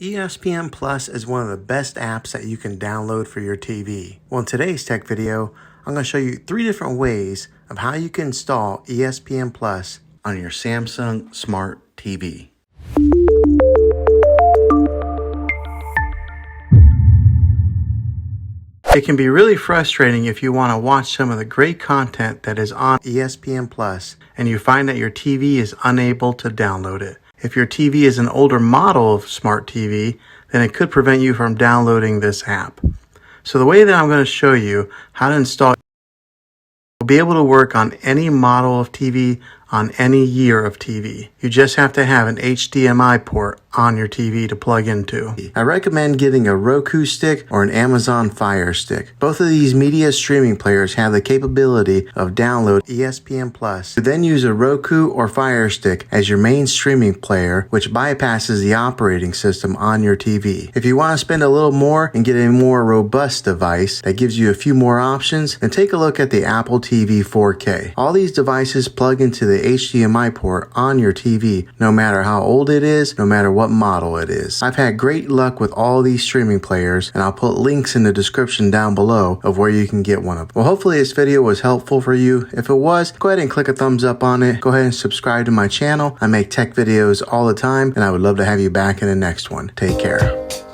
ESPN Plus is one of the best apps that you can download for your TV. Well, in today's tech video, I'm going to show you 3 different ways of how you can install ESPN Plus on your Samsung Smart TV. It can be really frustrating if you want to watch some of the great content that is on ESPN Plus and you find that your TV is unable to download it. If your TV is an older model of smart TV, then it could prevent you from downloading this app. So the way that I'm going to show you how to install will be able to work on any model of TV, on any year of TV. You just have to have an HDMI port on your TV to plug into. I recommend getting a Roku stick or an Amazon Fire Stick. Both of these media streaming players have the capability of download ESPN Plus. You then use a Roku or Fire Stick as your main streaming player, which bypasses the operating system on your TV. If you want to spend a little more and get a more robust device that gives you a few more options, then take a look at the Apple TV 4K. All these devices plug into the HDMI port on your TV, no matter how old it is, no matter what model it is. I've had great luck with all these streaming players, and I'll put links in the description down below of where you can get one of them. Well, hopefully this video was helpful for you. If it was, go ahead and click a thumbs up on it. Go ahead and subscribe to my channel. I make tech videos all the time, and I would love to have you back in the next one. Take care.